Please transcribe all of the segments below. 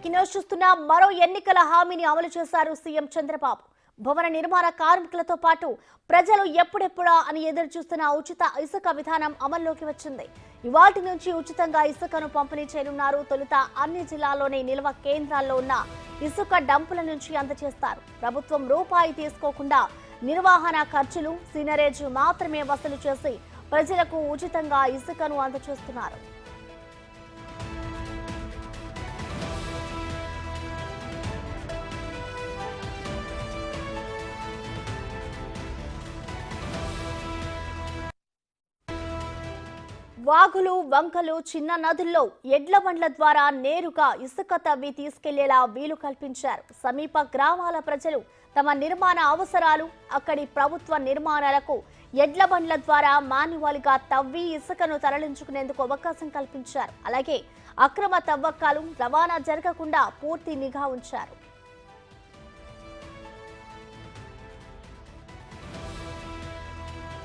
చూస్తున్న మరో ఎన్నికల హామీని అమలు చేశారు సీఎం చంద్రబాబు. భవన నిర్మాణ కార్మికులతో పాటు ప్రజలు ఎప్పుడెప్పుడా అని ఎదురు చూస్తున్న ఉచిత ఇసుక విధానం అమల్లోకి వచ్చింది. ఇవాల్టి నుంచి ఉచితంగా ఇసుకను పంపిణీ చేయనున్నారు. తొలుత అన్ని జిల్లాల్లోని నిల్వ కేంద్రాల్లో ఉన్న ఇసుక డంపుల నుంచి అందజేస్తారు. ప్రభుత్వం రూపాయి తీసుకోకుండా నిర్వహణ ఖర్చులు, సీనరేజ్ మాత్రమే వసూలు చేసి ప్రజలకు ఉచితంగా ఇసుకను అందజేస్తున్నారు. వాగులు, వంకలు, చిన్న నదుల్లో ఎడ్ల బండ్ల ద్వారా నేరుగా ఇసుక తవ్వి తీసుకెళ్లేలా వీలు కల్పించారు. సమీప గ్రామాల ప్రజలు తమ నిర్మాణ అవసరాలు, అక్కడి ప్రభుత్వ నిర్మాణాలకు ఎడ్ల బండ్ల ద్వారా మాన్యువల్ గా తవ్వి ఇసుకను తరలించుకునేందుకు అవకాశం కల్పించారు. అలాగే అక్రమ తవ్వకాలు, రవాణా జరగకుండా పూర్తి నిఘా ఉంచారు.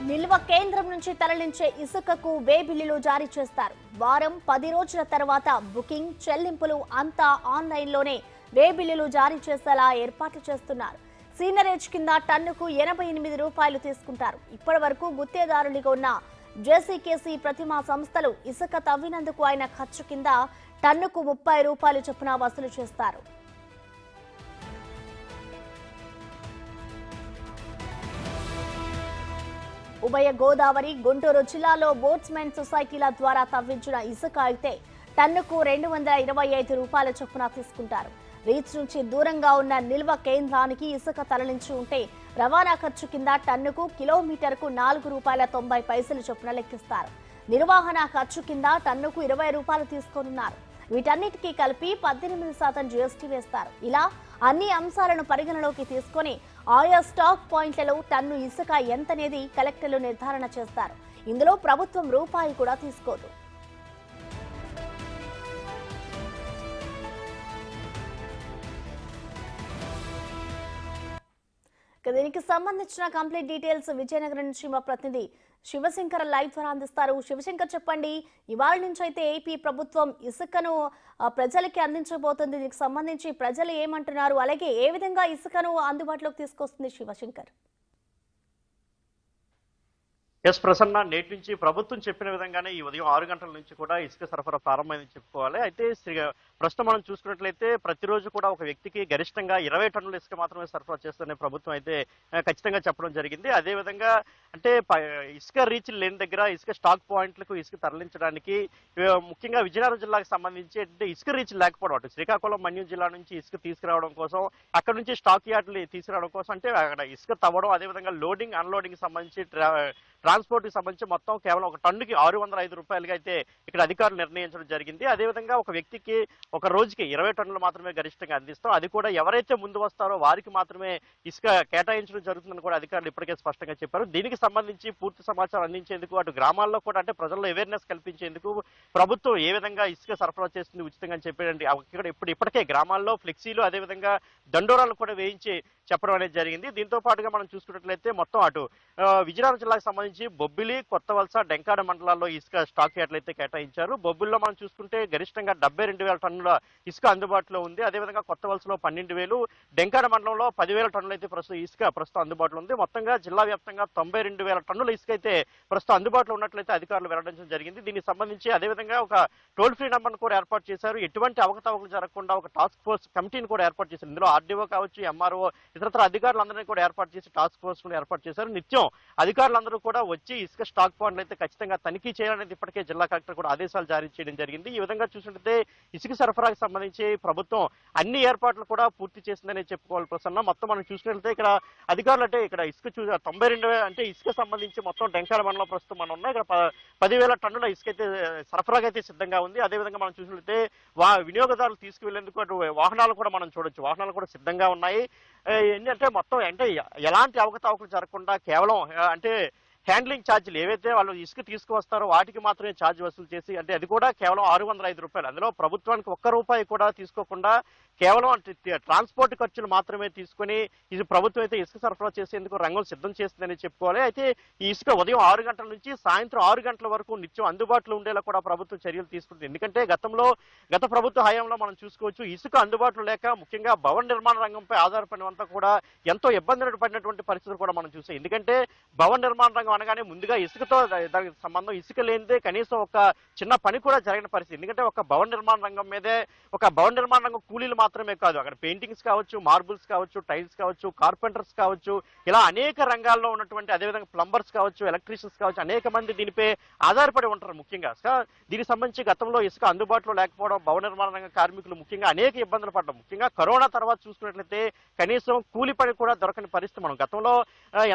నిల్వ కేంద్రం నుంచి తరలించే ఇసుకకు వే బిల్లులు జారీ చేస్తారు. వారం 10 రోజుల తర్వాత బుకింగ్, చెల్లింపులు అంతా ఆన్లైన్లోనే వే బిల్లులు జారీ చేసేలా ఏర్పాట్లు చేస్తున్నారు. సీనరేజ్ కింద టన్నుకు 88 రూపాయలు తీసుకుంటారు. ఇప్పటి వరకు గుత్తేదారులుగా ఉన్న జేసీకేసీ, ప్రతిమా సంస్థలు ఇసుక తవ్వినందుకు ఆయన ఖర్చు కింద టన్నుకు 30 రూపాయలు చొప్పున వసూలు చేస్తారు. ఉభయ గోదావరి, గుంటూరు జిల్లాలో బోట్స్మెన్ సొసైటీల ద్వారా తవ్వించిన ఇసుక అయితే టన్నుకు 225 రూపాయల చొప్పున తీసుకుంటారు. రీచ్ నుంచి దూరంగా ఉన్న నిల్వ కేంద్రానికి ఇసుక తరలించి ఉంటే రవాణా ఖర్చు కింద టన్నుకు కిలోమీటర్కు 4 రూపాయల 90 పైసలు చొప్పున లెక్కిస్తారు. నిర్వహణ ఖర్చు కింద టన్నుకు 20 రూపాయలు తీసుకోనున్నారు. వీటన్నిటికీ కలిపి 18% జీఎస్టీ వేస్తారు. ఇలా అన్ని అంశాలను పరిగణలోకి తీసుకొని ఆయా స్టాక్ పాయింట్లలో టన్ను ఇసుక ఎంతనేది కలెక్టర్లు నిర్ధారణ చేస్తారు. ఇందులో ప్రభుత్వం రూపాయి కూడా తీసుకోదు. దీనికి సంబంధించిన కంప్లీట్ డీటెయిల్స్ విజయనగరం నుంచి మా ప్రతినిధి శివశంకర్ లైవ్ ద్వారా అందిస్తారు. శివశంకర్, చెప్పండి, ఇవాళ నుంచి అయితే ఏపీ ప్రభుత్వం ఇసుకను ప్రజలకి అందించబోతుంది. దీనికి సంబంధించి ప్రజలు ఏమంటున్నారు, అలాగే ఏ విధంగా ఇసుకను అందుబాటులోకి తీసుకొస్తుంది శివశంకర్? ఎస్ ప్రసన్న, నేటి నుంచి ప్రభుత్వం చెప్పిన విధంగానే ఈ ఉదయం 6 గంటల నుంచి కూడా ఇసుక సరఫరా ప్రారంభమైందని చెప్పుకోవాలి. అయితే ప్రస్తుతం మనం చూసుకున్నట్లయితే ప్రతిరోజు కూడా ఒక వ్యక్తికి గరిష్టంగా 20 టన్నుల ఇసుక మాత్రమే సరఫరా చేస్తుందని ప్రభుత్వం అయితే ఖచ్చితంగా చెప్పడం జరిగింది. అదేవిధంగా అంటే ఇసుక రీచ్ లేని దగ్గర ఇసుక స్టాక్ పాయింట్లకు ఇసుక తరలించడానికి ముఖ్యంగా విజయనగరం జిల్లాకు సంబంధించి అంటే ఇసుక రీచ్ లేకపోవడం, అటు శ్రీకాకుళం, మన్యం జిల్లా నుంచి ఇసుక తీసుకురావడం కోసం, అక్కడ నుంచి స్టాక్ యార్డ్లు తీసుకురావడం కోసం, అంటే అక్కడ ఇసుక తవ్వడం, అదేవిధంగా లోడింగ్, అన్లోడింగ్ సంబంధించి ట్రాన్స్పోర్ట్ కి సంబంధించి మొత్తం కేవలం ఒక టన్నుకి 605 రూపాయలుగా అయితే ఇక్కడ అధికారులు నిర్ణయించడం జరిగింది. అదేవిధంగా ఒక వ్యక్తికి ఒక రోజుకి 20 టన్నులు మాత్రమే గరిష్టంగా అందిస్తాం. అది కూడా ఎవరైతే ముందు వస్తారో వారికి మాత్రమే ఇసుక కేటాయించడం జరుగుతుందని కూడా అధికారులు ఇప్పటికే స్పష్టంగా చెప్పారు. దీనికి సంబంధించి పూర్తి సమాచారం అందించేందుకు అటు గ్రామాల్లో కూడా అంటే ప్రజల్లో అవేర్నెస్ కల్పించేందుకు ప్రభుత్వం ఏ విధంగా ఇసుక సరఫరా చేస్తుంది ఉచితంగా అని చెప్పేయండి ఇక్కడ ఇప్పటికే గ్రామాల్లో ఫ్లెక్సీలు, అదేవిధంగా దండోరాలు కూడా వేయించి చెప్పడం అనేది జరిగింది. దీంతో పాటుగా మనం చూసుకున్నట్లయితే మొత్తం అటు విజయనగరం జిల్లాకు సంబంధించి బొబ్బిలి, కొత్తవలస, డెంకాడ మండలాల్లో ఇసుక స్టాక్ యార్డ్లు అయితే కేటాయించారు. బొబ్బిల్లో మనం చూసుకుంటే గరిష్టంగా 72,000 టన్నుల ఇసుక అందుబాటులో ఉంది. అదేవిధంగా కొత్తవలసలో 12,000, డెంకాడ మండలంలో 10,000 టన్నులు అయితే ప్రస్తుతం అందుబాటులో ఉంది. మొత్తంగా జిల్లా వ్యాప్తంగా 92,000 టన్నుల ఇసుక అయితే ప్రస్తుతం అందుబాటులో ఉన్నట్లయితే అధికారులు వెల్లడించడం జరిగింది. దీనికి సంబంధించి అదేవిధంగా ఒక టోల్ ఫ్రీ నెంబర్ను కూడా ఏర్పాటు చేశారు. ఎటువంటి అవకతవకలు జరగకుండా ఒక టాస్క్ ఫోర్స్ కమిటీని కూడా ఏర్పాటు చేశారు. ఇందులో ఆర్డీఓ కావచ్చు, ఎంఆర్ఓ, ఇతరత్ర అధికారులందరినీ కూడా ఏర్పాటు చేసి టాస్క్ ఫోర్స్ కూడా ఏర్పాటు చేశారు. నిత్యం అధికారులందరూ కూడా వచ్చి ఇసుక స్టాక్ పాయింట్లు అయితే ఖచ్చితంగా తనిఖీ చేయాలనేది ఇప్పటికే జిల్లా కలెక్టర్ కూడా ఆదేశాలు జారీ చేయడం జరిగింది. ఈ విధంగా చూసినట్లయితే ఇసుక సరఫరాకు సంబంధించి ప్రభుత్వం అన్ని ఏర్పాట్లు కూడా పూర్తి చేసిందని చెప్పుకోవాలి. ప్రసన్న, మొత్తం మనం చూసినట్లయితే ఇక్కడ అధికారులు అంటే ఇక్కడ ఇసుక 92 అంటే ఇసుక సంబంధించి మొత్తం డెంకాల మండలం ప్రస్తుతం మనం ఉన్నాయి. ఇక్కడ 10,000 టన్నుల ఇసుక అయితే సరఫరాగా అయితే సిద్ధంగా ఉంది. అదేవిధంగా మనం చూసినట్లయితే వినియోగదారులు తీసుకువెళ్లేందుకు అటు వాహనాలు కూడా మనం చూడొచ్చు, వాహనాలు కూడా సిద్ధంగా ఉన్నాయి. ఏంటంటే మొత్తం అంటే ఎలాంటి అవకతవకలు జరగకుండా కేవలం అంటే హ్యాండ్లింగ్ ఛార్జీలు ఏవైతే వాళ్ళు ఇసుక తీసుకువస్తారో వాటికి మాత్రమే ఛార్జ్ వసూలు చేసి, అంటే అది కూడా కేవలం 605 రూపాయలు. అందులో ప్రభుత్వానికి 1 రూపాయి కూడా తీసుకోకుండా కేవలం ట్రాన్స్పోర్ట్ ఖర్చులు మాత్రమే తీసుకొని ఇది ప్రభుత్వం అయితే ఇసుక సరఫరా చేసేందుకు రంగం సిద్ధం చేస్తుందని చెప్పుకోవాలి. అయితే ఈ ఇసుక ఉదయం 6 గంటల నుంచి సాయంత్రం 6 గంటల వరకు నిత్యం అందుబాటులో ఉండేలా కూడా ప్రభుత్వం చర్యలు తీసుకుంటుంది. ఎందుకంటే గత ప్రభుత్వ హయాంలో మనం చూసుకోవచ్చు, ఇసుక అందుబాటులో లేక ముఖ్యంగా భవన నిర్మాణ రంగంపై ఆధారపడినంతా కూడా ఎంతో ఇబ్బందులు పడినటువంటి పరిస్థితులు కూడా మనం చూసాం. ఎందుకంటే భవన నిర్మాణ రంగం అనగానే ముందుగా ఇసుకతో దానికి సంబంధం, ఇసుక లేనిదే కనీసం ఒక చిన్న పని కూడా జరగని పరిస్థితి. ఎందుకంటే ఒక భవన నిర్మాణ రంగం మీదే, ఒక భవన నిర్మాణ రంగం కూలీలు మాత్రమే కాదు, అక్కడ పెయింటింగ్స్ కావచ్చు, మార్బుల్స్ కావచ్చు, టైల్స్ కావచ్చు, కార్పెంటర్స్ కావచ్చు, ఇలా అనేక రంగాల్లో ఉన్నటువంటి, అదేవిధంగా ప్లంబర్స్ కావచ్చు, ఎలక్ట్రీషియన్స్ కావచ్చు, అనేక మంది దీనిపై ఆధారపడి ఉంటారు. ముఖ్యంగా దీనికి సంబంధించి గతంలో ఇసుక అందుబాటులో లేకపోవడం, భవన నిర్మాణ రంగ కార్మికులు ముఖ్యంగా అనేక ఇబ్బందులు పడ్డారు. ముఖ్యంగా కరోనా తర్వాత చూసుకున్నట్లయితే కనీసం కూలి పని కూడా దొరకని పరిస్థితి. మనం గతంలో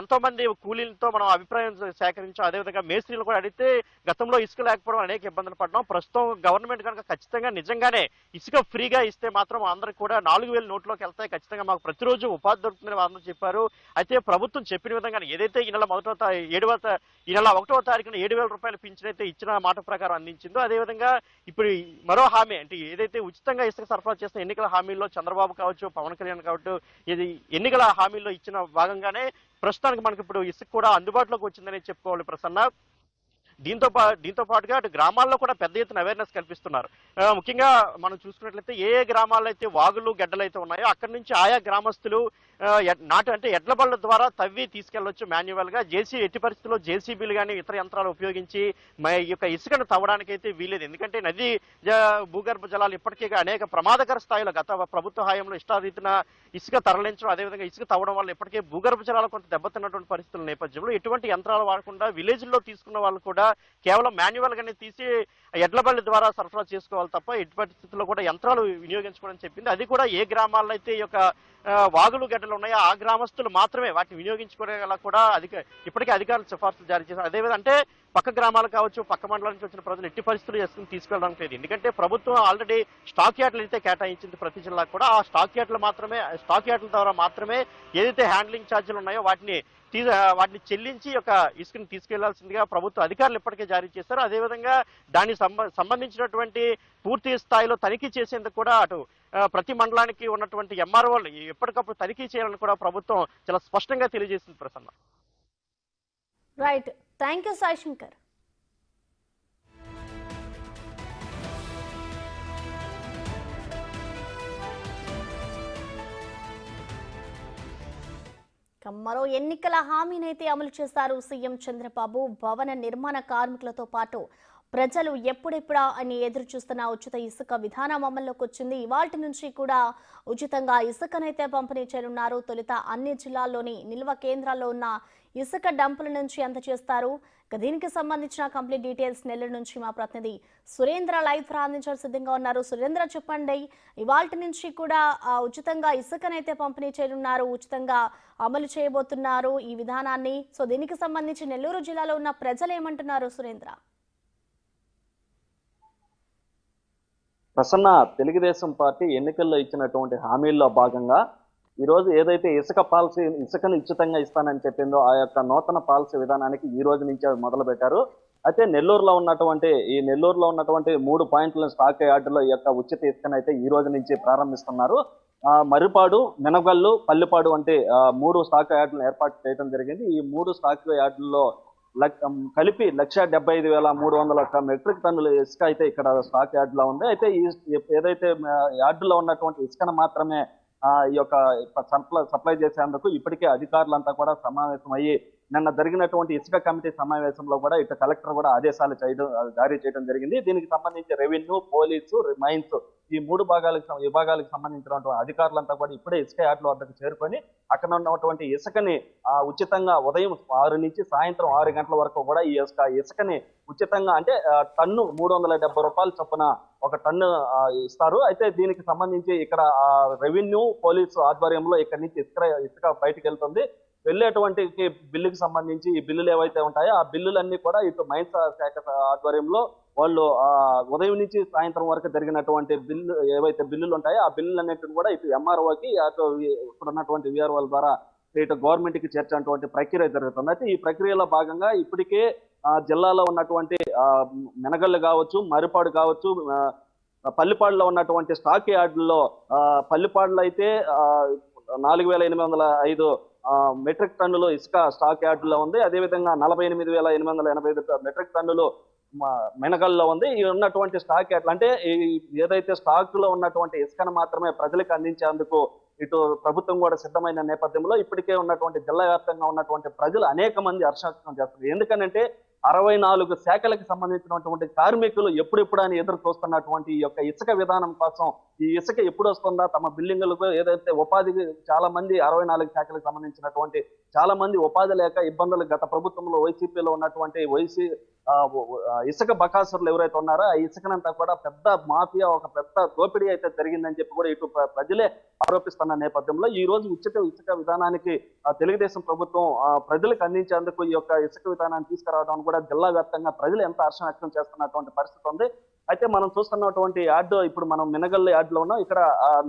ఎంతో మంది కూలీలతో మనం అభిప్రాయం సేకరించాం, అదేవిధంగా మేస్త్రీలు కూడా అడిగితే గతంలో ఇసుక లేకపోవడం అనేక ఇబ్బందులు పడ్డాం. ప్రస్తుతం గవర్నమెంట్ కనుక ఖచ్చితంగా నిజంగానే ఇసుక ఫ్రీగా ఇస్తే మాత్రం అందరికి కూడా 4,000 నోట్లోకి వెళ్తాయి, ఖచ్చితంగా మాకు ప్రతిరోజు ఉపాధి దొరుకుతుందని అందరూ చెప్పారు. అయితే ప్రభుత్వం చెప్పిన విధంగా ఏదైతే ఈ నెల 1వ తారీఖున 7,000 రూపాయల పింఛన్ అయితే ఇచ్చిన మాట ప్రకారం అందించిందో, అదేవిధంగా ఇప్పుడు మరో హామీ, అంటే ఏదైతే ఉచితంగా ఇసుక సరఫరా చేసిన ఎన్నికల హామీల్లో చంద్రబాబు కావచ్చు, పవన్ కళ్యాణ్ కావచ్చు, ఇది ఎన్నికల హామీల్లో ఇచ్చిన భాగంగానే ప్రస్తుతానికి మనకి ఇప్పుడు ఇసుక కూడా అందుబాటులోకి వచ్చిందని చెప్పుకోవాలి ప్రసన్న. దీంతో పాటుగా అటు గ్రామాల్లో కూడా పెద్ద ఎత్తున అవేర్నెస్ కల్పిస్తున్నారు. ముఖ్యంగా మనం చూసుకున్నట్లయితే ఏ గ్రామాల్లో అయితే వాగులు గడ్డలు అయితే ఉన్నాయో అక్కడి నుంచి ఆయా గ్రామస్తులు ఎడ్ల బళ్ళ ద్వారా తవ్వి తీసుకెళ్లొచ్చు మాన్యువల్ గా. ఎట్టి పరిస్థితుల్లో జేసీబీలు కానీ ఇతర యంత్రాలు ఉపయోగించి ఈ యొక్క ఇసుకను తవ్వడానికి అయితే వీలేదు. ఎందుకంటే నది భూగర్భ జలాలు ఇప్పటికే అనేక ప్రమాదకర స్థాయిలో గత ప్రభుత్వ హయాంలో ఇష్టారీతిన ఇసుక తరలించడం, అదేవిధంగా ఇసుక తవ్వడం వల్ల ఇప్పటికే భూగర్భ జలాలు కొంత దెబ్బతిన్నటువంటి పరిస్థితుల నేపథ్యంలో ఎటువంటి యంత్రాలు వాడకుండా విలేజ్లో తీసుకున్న వాళ్ళు కూడా కేవలం మాన్యువల్ గానే తీసి ఎడ్ల బళ్ళ ద్వారా సరఫరా చేసుకోవాలి తప్ప ఎట్టి పరిస్థితుల్లో కూడా యంత్రాలు వినియోగించుకోవడం చెప్పింది. అది కూడా ఏ గ్రామాల్లో అయితే ఈ యొక్క వాగులు గడ్డలు ఉన్నాయో ఆ గ్రామస్తులు మాత్రమే వాటిని వినియోగించుకునేలా కూడా ఇప్పటికే అధికారులు సిఫార్సులు జారీ చేశారు. అదేవిధంగా అంటే పక్క గ్రామాలు కావచ్చు, పక్క మండలం నుంచి వచ్చిన ప్రజలు ఎట్టి పరిస్థితులు చేసుకుని తీసుకెళ్ళడానికి లేదు. ఎందుకంటే ప్రభుత్వం ఆల్రెడీ స్టాక్ యార్డ్లు అయితే కేటాయించింది ప్రతి జిల్లాకు కూడా. ఆ స్టాక్ యార్డ్ల ద్వారా మాత్రమే ఏదైతే హ్యాండ్లింగ్ ఛార్జీలు ఉన్నాయో వాటిని చెల్లించి యొక్క ఇసుకను తీసుకెళ్లాల్సిందిగా ప్రభుత్వ అధికారులు ఇప్పటికే జారీ చేశారు. అదేవిధంగా దానికి సంబంధించినటువంటి పూర్తి స్థాయిలో తనిఖీ చేసేందుకు కూడా అటు ప్రతి మండలానికి ఉన్నటువంటి ఎంఆర్ఓలు ఎప్పటికప్పుడు తనిఖీ చేయాలని కూడా ప్రభుత్వం చాలా స్పష్టంగా తెలియజేసింది Prasanna. Right, thank you Sai Shankar. మరో ఎన్నికల హామీనైతే అమలు చేశారు సీఎం చంద్రబాబు. భవన నిర్మాణ కార్మికులతో పాటు ప్రజలు ఎప్పుడెప్పుడా అని ఎదురు చూస్తున్న ఉచిత ఇసుక విధానం అమల్లోకి వచ్చింది. ఇవాల్టి నుంచి కూడా ఉచితంగా ఇసుకనైతే పంపిణీ చేయనున్నారు. తొలుత అన్ని జిల్లాల్లోని నిల్వ కేంద్రాల్లో ఉన్న ఇసుక డంపుల నుంచి అందజేస్తారు. దీనికి సంబంధించిన కంప్లీట్ డీటెయిల్స్ నెల్లూరు నుంచి మా ప్రతినిధి సురేంద్ర లైవ్ ద్వారా అందించడం సిద్ధంగా ఉన్నారు. సురేంద్ర, చెప్పండి, ఇవాల్టి నుంచి కూడా ఉచితంగా ఇసుకనైతే పంపిణీ చేయనున్నారు, ఉచితంగా అమలు చేయబోతున్నారు ఈ విధానాన్ని. సో దీనికి సంబంధించి నెల్లూరు జిల్లాలో ఉన్న ప్రజలు ఏమంటున్నారు సురేంద్ర? ప్రసన్న, తెలుగుదేశం పార్టీ ఎన్నికల్లో ఇచ్చినటువంటి హామీల్లో భాగంగా ఈరోజు ఏదైతే ఇసుకను ఉచితంగా ఇస్తానని చెప్పిందో ఆ యొక్క నూతన పాలసీ విధానానికి ఈ రోజు నుంచి మొదలు పెట్టారు. అయితే నెల్లూరులో ఉన్నటువంటి 3 పాయింట్ల స్టాక్ యార్డులో ఈ యొక్క ఉచిత ఇసుకను అయితే ఈ రోజు నుంచి ప్రారంభిస్తున్నారు. మర్రిపాడు, మెనగల్లు, పల్లిపాడు వంటి 3 స్టాక్ యార్డులను ఏర్పాటు చేయడం జరిగింది. ఈ 3 స్టాక్ యార్డుల్లో కలిపి 1,75,300 మెట్రిక్ టన్నుల ఇసుక అయితే ఇక్కడ స్టాక్ యార్డులో ఉంది. అయితే ఏదైతే యార్డులో ఉన్నటువంటి ఇసుకను మాత్రమే ఈ యొక్క సప్లై చేసేందుకు ఇప్పటికే అధికారులంతా కూడా సమావేశం అయ్యి నిన్న జరిగినటువంటి ఇసుక కమిటీ సమావేశంలో కూడా ఇటు కలెక్టర్ కూడా ఆదేశాలు జారీ చేయడం జరిగింది. దీనికి సంబంధించి రెవెన్యూ, పోలీసు, మైన్స్ ఈ 3 విభాగాలకు సంబంధించినటువంటి అధికారులంతా కూడా ఇప్పుడే ఇసుక యార్డుల వద్దకు చేరుకొని అక్కడ ఉన్నటువంటి ఇసుకని ఉచితంగా ఉదయం 6 నుంచి సాయంత్రం 6 గంటల వరకు కూడా ఈ ఇసుకని ఉచితంగా, అంటే టన్ను 370 రూపాయల చొప్పున ఒక టన్ను ఇస్తారు. అయితే దీనికి సంబంధించి ఇక్కడ రెవెన్యూ, పోలీసు ఆధ్వర్యంలో ఇక్కడి నుంచి ఇసుక బయటకు వెళ్తుంది. వెళ్ళేటువంటి బిల్లుకి సంబంధించి ఈ బిల్లులు ఏవైతే ఉంటాయో ఆ బిల్లులన్నీ కూడా ఇటు మైన్స్ శాఖ ఆధ్వర్యంలో వాళ్ళు ఉదయం నుంచి సాయంత్రం వరకు జరిగినటువంటి ఏవైతే బిల్లులు ఉంటాయో ఆ బిల్లులన్నింటిని కూడా ఇటు ఎంఆర్ఓకి, అటు ఇక్కడ ఉన్నటువంటి విఆర్ఓల ద్వారా ఇటు గవర్నమెంట్ కి చేర్చేటువంటి ప్రక్రియ జరుగుతుంది. అయితే ఈ ప్రక్రియలో భాగంగా ఇప్పటికే జిల్లాలో ఉన్నటువంటి మెనగల్లు కావచ్చు, మర్రిపాడు కావచ్చు, పల్లిపాడులో ఉన్నటువంటి స్టాక్ యార్డుల్లో పల్లిపాడులో అయితే 4,805 మెట్రిక్ టన్నులు ఇసుక స్టాక్ యార్డులో ఉంది. అదేవిధంగా 48,885 మెట్రిక్ టన్నులు మెనగల్లో ఉంది. ఈ ఉన్నటువంటి స్టాక్ యార్డులు అంటే ఏదైతే స్టాక్ లో ఉన్నటువంటి ఇసుకను మాత్రమే ప్రజలకు అందించేందుకు ఇటు ప్రభుత్వం కూడా సిద్ధమైన నేపథ్యంలో ఇప్పటికే ఉన్నటువంటి జిల్లా వ్యాప్తంగా ఉన్నటువంటి ప్రజలు అనేక మంది హర్షం చేస్తున్నారు. ఎందుకనంటే 64 శాఖలకు సంబంధించినటువంటి కార్మికులు ఎప్పుడెప్పుడు అని ఎదురు చూస్తున్నటువంటి ఈ యొక్క ఇసుక విధానం కోసం, ఈ ఇసుక ఎప్పుడు వస్తుందా తమ బిల్డింగులకు ఏదైతే ఉపాధికి చాలా మంది 64 శాఖలకు సంబంధించినటువంటి చాలా మంది ఉపాధి లేక ఇబ్బందులు గత ప్రభుత్వంలో వైసీపీలో ఉన్నటువంటి ఇసుక బకాసురులు ఎవరైతే ఉన్నారో ఆ ఇసుకనంతా కూడా పెద్ద మాఫియా, ఒక పెద్ద దోపిడీ అయితే జరిగిందని చెప్పి కూడా ఇటు ప్రజలే ఆరోపిస్తున్న నేపథ్యంలో ఈ రోజు ఉచిత ఇసుక విధానానికి తెలుగుదేశం ప్రభుత్వం ప్రజలకు అందించేందుకు ఈ యొక్క ఇసుక విధానాన్ని తీసుకురావడం కూడా జిల్లా వ్యాప్తంగా ప్రజలు ఎంత హర్షం వ్యక్తం చేస్తున్నటువంటి పరిస్థితి ఉంది. అయితే మనం చూస్తున్నటువంటి యార్డు ఇప్పుడు మనం మినగల్ యార్డులో ఉన్నాం. ఇక్కడ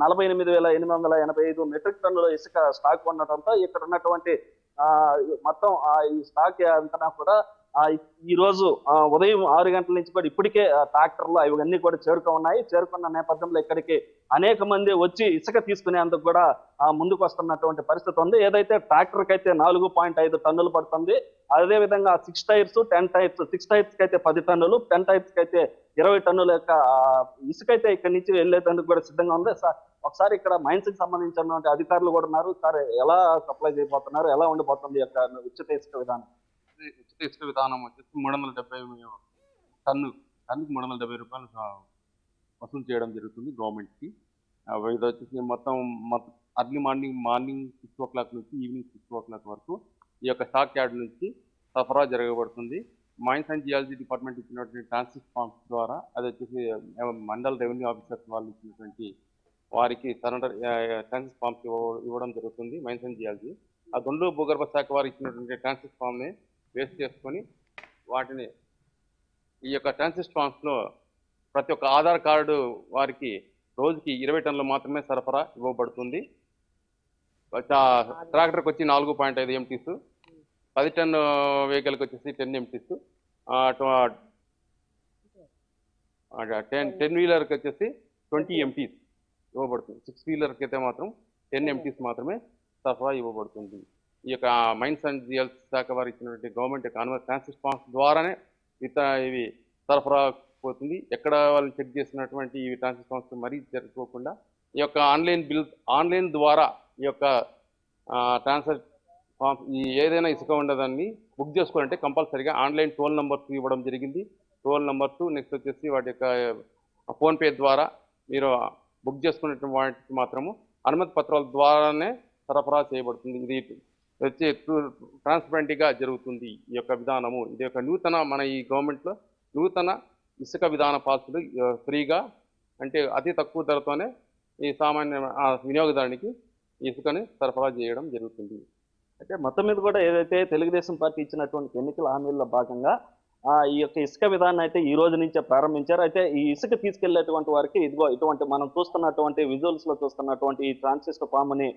48,885 మెట్రిక్ టన్నుల ఇసుక స్టాక్ ఉండటంతో ఇక్కడ ఉన్నటువంటి మొత్తం ఈ స్టాక్ అంతా కూడా ఈ రోజు ఉదయం 6 గంటల నుంచి కూడా ఇప్పటికే ట్రాక్టర్లు అవన్నీ కూడా చేరుకున్న నేపథ్యంలో ఇక్కడికి అనేక మంది వచ్చి ఇసుక తీసుకునేందుకు కూడా ముందుకు వస్తున్నటువంటి పరిస్థితి ఉంది. ఏదైతే ట్రాక్టర్ కి అయితే 4.5 టన్నులు పడుతుంది, అదే విధంగా 6 టైర్స్ 10 టైర్స్ 6 టైర్స్ కి అయితే 10 టన్నులు, 10 టైర్స్ కి అయితే 20 టన్నుల యొక్క ఇసుక అయితే ఇక్కడి నుంచి వెళ్ళేందుకు కూడా సిద్ధంగా ఉంది. ఒకసారి ఇక్కడ మైన్స్ కి సంబంధించినటువంటి అధికారులు కూడా ఉన్నారు. సార్, ఎలా సప్లై చేయబోతున్నారు, ఎలా ఉండిపోతుంది ఈ యొక్క ఉచిత ఇసుక విధానం? ఉచిత ఇసుక విధానం వచ్చేసి 370 టన్నుకి 370 రూపాయలు వసూలు చేయడం జరుగుతుంది గవర్నమెంట్కి. ఇది వచ్చేసి మొత్తం అర్లీ మార్నింగ్ 6 o'clock నుంచి ఈవినింగ్ 6 o'clock వరకు ఈ యొక్క స్టాక్ యార్డ్ నుంచి సరఫరా జరగబడుతుంది. మైన్స్ అండ్ జియాలజీ డిపార్ట్మెంట్ ఇచ్చినటువంటి ట్రాన్సిట్ ఫార్మ్స్ ద్వారా, అది వచ్చేసి మండల్ రెవెన్యూ ఆఫీసర్స్ వాళ్ళు ఇచ్చినటువంటి వారికి సరెండర్ ట్రాన్సిట్ ఫార్మ్స్ ఇవ్వడం జరుగుతుంది. మైన్స్ అండ్ జియాలజీ ఆ దొండూ భూగర్భ శాఖ వారు ఇచ్చినటువంటి ట్రాన్సిట్ ఫామ్ని వేస్ట్ చేసుకొని వాటిని ఈ యొక్క ట్రాన్సిట్ ఫామ్స్లో ప్రతి ఒక్క ఆధార్ కార్డు వారికి రోజుకి 20 టన్నులు మాత్రమే సరఫరా ఇవ్వబడుతుంది. ట్రాక్టర్కి వచ్చి 4.5 MTs, 10 టన్ వెహికల్కి వచ్చేసి 10 MTs, 10 వీలర్కి వచ్చేసి 20 MTs ఇవ్వబడుతుంది. 6 వీలర్కి అయితే మాత్రం 10 MTs మాత్రమే సరఫరా ఇవ్వబడుతుంది. ఈ యొక్క మైన్స్ అండ్ జియల్స్ శాఖ వారు ఇచ్చినటువంటి గవర్నమెంట్ యొక్క అనుమతి ట్రాన్సిట్ ఫార్మ్స్ ద్వారానే ఇవి సరఫరా పోతుంది. ఎక్కడ వాళ్ళు చెక్ చేసినటువంటి ఈ ట్రాన్సిట్ ఫార్మ్స్ మరీ జరుపుకోకుండా ఈ యొక్క ఆన్లైన్ ద్వారా ఈ యొక్క ట్రాన్సిట్ ఫార్మ్స్ ఏదైనా ఇసుక ఉండదాన్ని బుక్ చేసుకోవాలంటే కంపల్సరీగా ఆన్లైన్ టోల్ నెంబర్స్ ఇవ్వడం జరిగింది. టోల్ నెంబర్స్ నెక్స్ట్ వచ్చేసి వాటి యొక్క ఫోన్పే ద్వారా మీరు బుక్ చేసుకునేటువంటి వాటికి మాత్రము అనుమతి పత్రాల ద్వారానే సరఫరా చేయబడుతుంది. ఇది వచ్చి ట్రాన్స్పరెంట్గా జరుగుతుంది ఈ యొక్క విధానము. ఇది యొక్క మన ఈ గవర్నమెంట్లో నూతన ఇసుక విధాన పాలసీలు ఫ్రీగా, అంటే అతి తక్కువ ధరతోనే ఈ సామాన్య వినియోగదారునికి ఇసుకని సరఫరా చేయడం జరుగుతుంది. అయితే మొత్తం మీద కూడా ఏదైతే తెలుగుదేశం పార్టీ ఇచ్చినటువంటి ఎన్నికల హామీల్లో భాగంగా ఈ యొక్క ఇసుక విధానం అయితే ఈ రోజు నుంచే ప్రారంభించారు. అయితే ఈ ఇసుక తీసుకెళ్లేటువంటి వారికి ఇదిగో ఇటువంటి మనం చూస్తున్నటువంటి విజువల్స్ లో చూస్తున్నటువంటి ఈ ట్రాన్సిస్ట్ ఫామ్ ని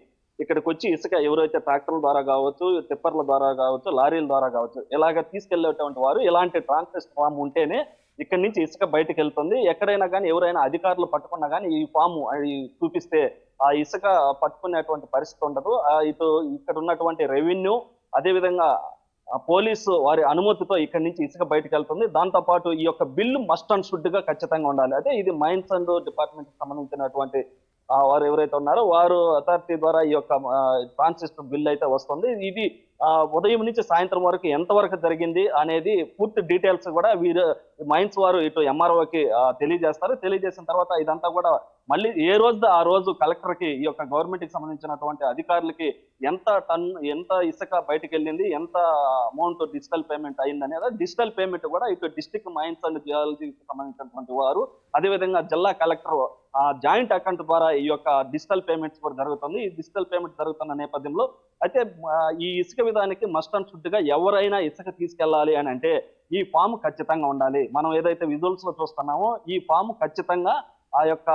ఇక్కడికి వచ్చి ఇసుక ఎవరైతే ట్రాక్టర్ల ద్వారా కావచ్చు, టిప్పర్ల ద్వారా కావచ్చు, లారీల ద్వారా కావచ్చు, ఇలాగ తీసుకెళ్లేటువంటి వారు ఇలాంటి ట్రాన్సిస్ట్ ఫామ్ ఉంటేనే ఇక్కడి నుంచి ఇసుక బయటకు వెళ్తుంది. ఎక్కడైనా కానీ ఎవరైనా అధికారులు పట్టుకున్నా కానీ ఈ ఫామ్ చూపిస్తే ఆ ఇసుక పట్టుకునేటువంటి పరిస్థితి ఉండదు. ఇక్కడ ఉన్నటువంటి రెవెన్యూ, అదేవిధంగా పోలీసు వారి అనుమతితో ఇక్కడి నుంచి ఇసుక బయటకు వెళ్తుంది. దాంతో పాటు ఈ యొక్క బిల్లు మస్ట్ అండ్ షుడ్ గా ఖచ్చితంగా ఉండాలి. అదే ఇది మైన్స్ అండ్ డిపార్ట్మెంట్ కి సంబంధించినటువంటి వారు ఎవరైతే ఉన్నారో వారు అథారిటీ ద్వారా ఈ యొక్క ట్రాన్సిస్ట్ బిల్ అయితే వస్తుంది. ఇది ఉదయం నుంచి సాయంత్రం వరకు ఎంతవరకు జరిగింది అనేది పూర్తి డీటెయిల్స్ కూడా వీరు మైన్స్ వారు ఇటు ఎంఆర్ఓకి తెలియజేస్తారు. తెలియజేసిన తర్వాత ఇదంతా కూడా మళ్ళీ ఏ రోజు ఆ రోజు కలెక్టర్ కి ఈ యొక్క గవర్నమెంట్ కి సంబంధించినటువంటి అధికారులకి ఎంత ఇసుక బయటకు వెళ్ళింది, ఎంత అమౌంట్ డిజిటల్ పేమెంట్ అయింది అనేది డిజిటల్ పేమెంట్ కూడా ఇటు డిస్ట్రిక్ట్ మైన్స్ అండ్ జియాలజీకి సంబంధించినటువంటి వారు, అదేవిధంగా జిల్లా కలెక్టర్ జాయింట్ అకౌంట్ ద్వారా ఈ యొక్క డిజిటల్ పేమెంట్స్ కూడా జరుగుతుంది. ఈ డిజిటల్ పేమెంట్ జరుగుతున్న నేపథ్యంలో అయితే ఈ ఇసుక విధానానికి మస్ట్ అండ్ షుడ్ గా ఎవరైనా ఇసుక తీసుకెళ్లాలి అని అంటే ఈ ఫామ్ ఖచ్చితంగా ఉండాలి. మనం ఏదైతే విజువల్స్ లో చూస్తున్నామో ఈ ఫామ్ ఖచ్చితంగా ఆ యొక్క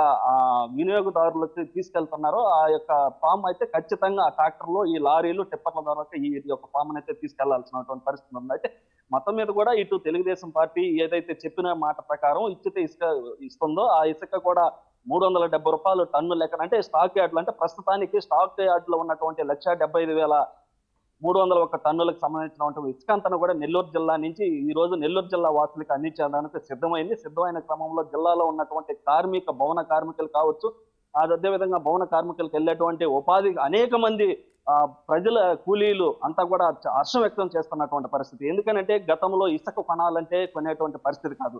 వినియోగదారులకు తీసుకెళ్తున్నారో ఆ యొక్క ఫామ్ అయితే ఖచ్చితంగా ఆ ట్రాక్టర్లు ఈ లారీలు టిప్పర్ల ద్వారా ఈ యొక్క ఫామ్ అయితే తీసుకెళ్లాల్సినటువంటి పరిస్థితి ఉంది. అయితే మొత్తం మీద కూడా ఇటు తెలుగుదేశం పార్టీ ఏదైతే చెప్పిన మాట ప్రకారం ఇసుక ఇస్తుందో ఆ ఇసుక కూడా 370 రూపాయలు టన్ను లెక్కన, అంటే స్టాక్ యార్డ్లు, అంటే ప్రస్తుతానికి స్టాక్ యార్డ్ లో ఉన్నటువంటి 1,75,301 టన్నులకు సంబంధించినటువంటి ఇసుక అంతా కూడా నెల్లూరు జిల్లా నుంచి ఈ రోజు నెల్లూరు జిల్లా వాసులకు అందించడానికి సిద్ధమైన క్రమంలో జిల్లాలో ఉన్నటువంటి భవన కార్మికులు కావచ్చు, అదేవిధంగా భవన కార్మికులకు వెళ్ళేటువంటి ఉపాధి అనేక మంది ప్రజల కూలీలు అంతా కూడా హర్షం వ్యక్తం చేస్తున్నటువంటి పరిస్థితి. ఎందుకనంటే గతంలో ఇసుక కొనాలంటే కొనేటువంటి పరిస్థితి కాదు.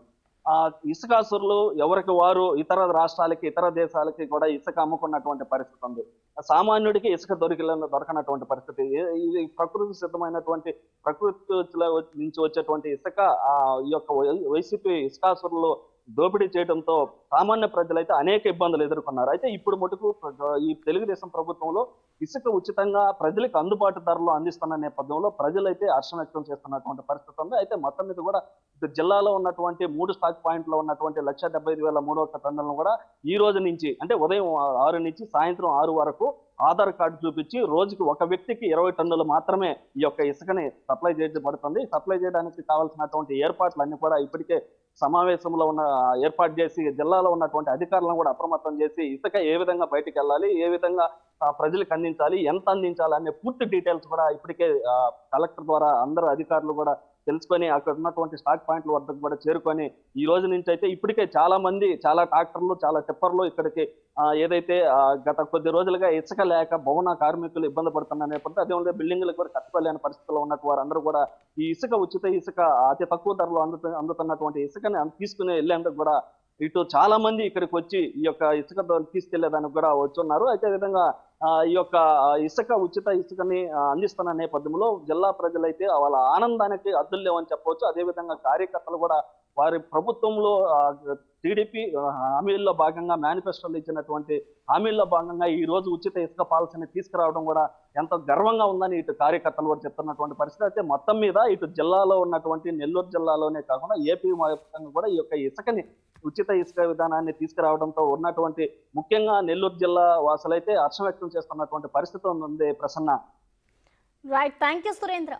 ఇసుకాసురులు ఎవరికి వారు ఇతర రాష్ట్రాలకి ఇతర దేశాలకి కూడా ఇసుక అమ్ముకున్నటువంటి పరిస్థితి ఉంది. సామాన్యుడికి ఇసుక దొరకనటువంటి పరిస్థితి. ఇది ప్రకృతి సిద్ధమైనటువంటి ప్రకృతి నుంచి వచ్చేటువంటి ఇసుక ఈ యొక్క వైసీపీ ఇసుకాసురులు దోపిడీ చేయడంతో సామాన్య ప్రజలైతే అనేక ఇబ్బందులు ఎదుర్కొన్నారు. అయితే ఇప్పుడు మటుకు ఈ తెలుగుదేశం ప్రభుత్వంలో ఇసుక ఉచితంగా ప్రజలకు అందుబాటు ధరలో అందిస్తున్న నేపథ్యంలో ప్రజలైతే హర్షం వ్యక్తం చేస్తున్నటువంటి పరిస్థితి ఉంది. అయితే మొత్తం మీద కూడా జిల్లాలో ఉన్నటువంటి 3 స్టాక్ పాయింట్లో ఉన్నటువంటి 1,75,301 టన్నులను కూడా ఈ రోజు నుంచి, అంటే ఉదయం 6 నుంచి సాయంత్రం 6 వరకు ఆధార్ కార్డు చూపించి రోజుకి ఒక వ్యక్తికి 20 టన్నులు మాత్రమే ఈ యొక్క ఇసుకని సప్లై చేయబడుతుంది. సప్లై చేయడానికి కావాల్సినటువంటి ఏర్పాట్లన్నీ కూడా ఇప్పటికే సమావేశంలో ఏర్పాటు చేసి జిల్లాలో ఉన్నటువంటి అధికారులను కూడా అప్రమత్తం చేసి ఇసుక ఏ విధంగా బయటికి వెళ్ళాలి, ఏ విధంగా ప్రజలకు అందించాలి, ఎంత అందించాలి అనే పూర్తి డీటెయిల్స్ కూడా ఇప్పటికే కలెక్టర్ ద్వారా అందరు అధికారులు కూడా తెలుసుకొని అక్కడ ఉన్నటువంటి స్టాక్ పాయింట్ల వద్దకు కూడా చేరుకొని ఈ రోజు నుంచి అయితే ఇప్పటికే చాలా ట్రాక్టర్లు, చాలా టిప్పర్లు ఇక్కడికి ఏదైతే గత కొద్ది రోజులుగా ఇసుక లేక భవన కార్మికులు ఇబ్బంది పడుతున్న నేపథ్యంలో అదే బిల్డింగ్లకు కూడా కట్టుకోలేని పరిస్థితిలో ఉన్నట్టు వారందరూ కూడా ఈ ఉచిత ఇసుక అతి తక్కువ ధరలో అందుతున్నటువంటి ఇసుకని తీసుకుని వెళ్ళేందుకు కూడా ఇటు చాలా మంది ఇక్కడికి వచ్చి ఈ యొక్క ఇసుక తీసుకెళ్లేదానికి కూడా వచ్చున్నారు. అయితే విధంగా ఈ యొక్క ఉచిత ఇసుకని అందిస్తున్న నేపథ్యంలో జిల్లా ప్రజలైతే వాళ్ళ ఆనందానికి అద్దులు లేవని చెప్పవచ్చు. అదేవిధంగా కార్యకర్తలు కూడా వారి ప్రభుత్వంలో టీడీపీ హామీల్లో భాగంగా మేనిఫెస్టోలో ఇచ్చినటువంటి హామీల్లో భాగంగా ఈ రోజు ఉచిత ఇసుక పాలసీని తీసుకురావడం కూడా ఎంతో గర్వంగా ఉందని ఇటు కార్యకర్తలు కూడా చెప్తున్నటువంటి పరిస్థితి. అయితే మొత్తం మీద ఇటు జిల్లాలో ఉన్నటువంటి నెల్లూరు జిల్లాలోనే కాకుండా ఏపీ వ్యాప్తంగా కూడా ఈ యొక్క ఇసుకని ఉచిత ఇసుక విధానాన్ని తీసుకురావడంతో ఉన్నటువంటి ముఖ్యంగా నెల్లూరు జిల్లా వాసులైతే హర్షం వ్యక్తం చేస్తున్నటువంటి పరిస్థితి ఉంది Prasanna. Right, thank you Surendra.